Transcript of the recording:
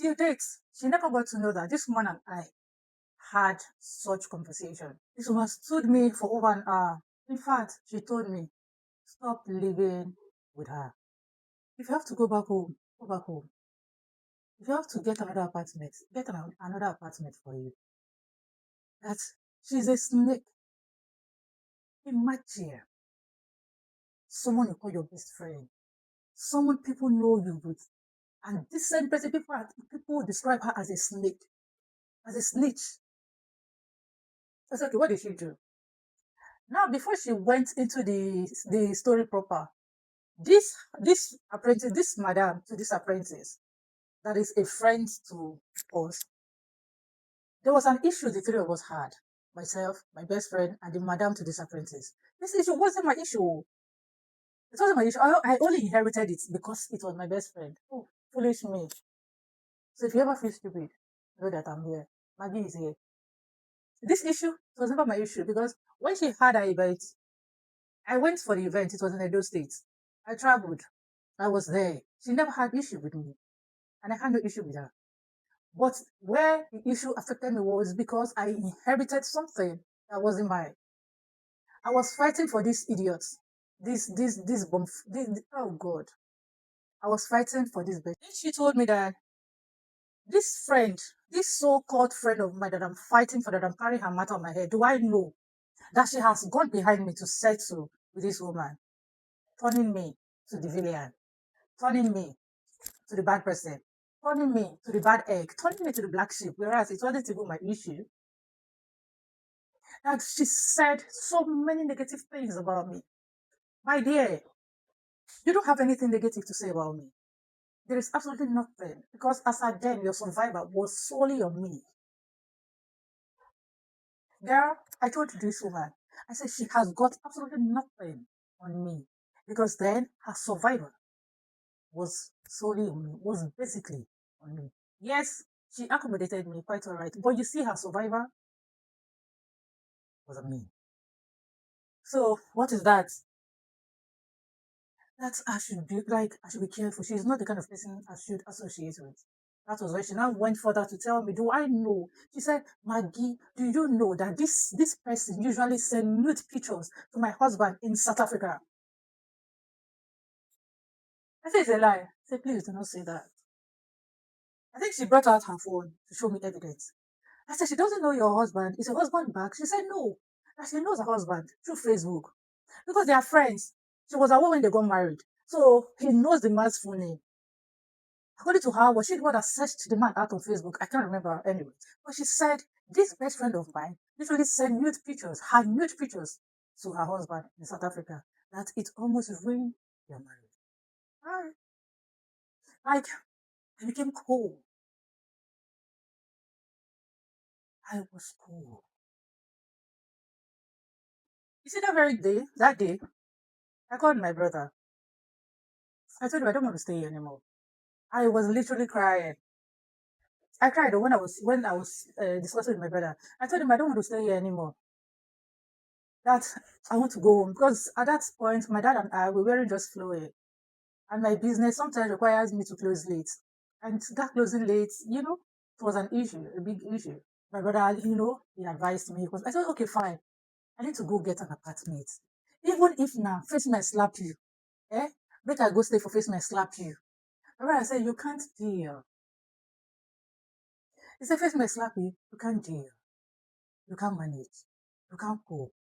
Till date, she never got to know that this woman and I had such conversation. This woman stood me for over an hour. In fact, she told me, stop living with her. If you have to go back home, go back home. If you have to get another apartment, get another apartment for you. That's she's a snake. Imagine someone you call your best friend, someone people know you with, and this same person people describe her as a snake, as a snitch. I said, okay, what did she do? Now, before she went into the story proper, this apprentice, this madam to this apprentice, that is a friend to us. There was an issue the three of us had. Myself, my best friend, and the madam to this apprentice. This issue wasn't my issue. It wasn't my issue. I only inherited it because it was my best friend. Oh, foolish me. So if you ever feel stupid, know that I'm here. Maggie is here. This issue was never my issue because when she had her event, I went for the event. It was in Edo State. I traveled. I was there. She never had issue with me, and I had no issue with her. But where the issue affected me was because I inherited something that wasn't mine. I was fighting for these idiots. This bomb. Oh God. I was fighting for this bitch. Then she told me that this friend, this so-called friend of mine that I'm fighting for, that I'm carrying her matter on my head, do I know that she has gone behind me to settle with this woman, turning me to the villain, turning me to the bad person, turning me to the bad egg, turning me to the black sheep, whereas it wasn't even my issue. And she said so many negative things about me. My dear, you don't have anything negative to say about me. There is absolutely nothing. Because as at then, your survivor was solely on me. Girl, I told this woman, I said she has got absolutely nothing on me. Because then her survivor was solely on me, was basically on me. Yes, she accommodated me quite all right. But you see, her survivor was on me. So what is that? That I should be like, I should be careful. She's not the kind of person I should associate with. That was why she now went further to tell me, do I know? She said, Maggie, do you know that this person usually send nude pictures to my husband in South Africa? I said, it's a lie. I said, please do not say that. I think she brought out her phone to show me evidence. I said, she doesn't know your husband. Is your husband back? She said, no. That she knows her husband through Facebook. Because they are friends. She was aware when they got married. So he knows the man's full name. According to her, was she the one that searched the man out on Facebook? I can't remember anyway. But she said, this best friend of mine literally sent nude pictures, her nude pictures to her husband in South Africa, that it almost ruined their marriage. Alright. Like, I became cold. I was cold. You see, that day, I called my brother. I told him I don't want to stay here anymore. I was literally crying. I cried when I was discussing with my brother. I told him I don't want to stay here anymore. That I want to go home because at that point my dad and I we weren't just flowing, and my business sometimes requires me to close late, and that closing late, it was an issue, a big issue. My brother, he advised me because I said, okay, fine, I need to go get an apartment, even if now face me slap you, eh? Make I go stay for face me slap you. My brother said you can't deal. He said face me slap you can't deal, you can't manage, you can't cope.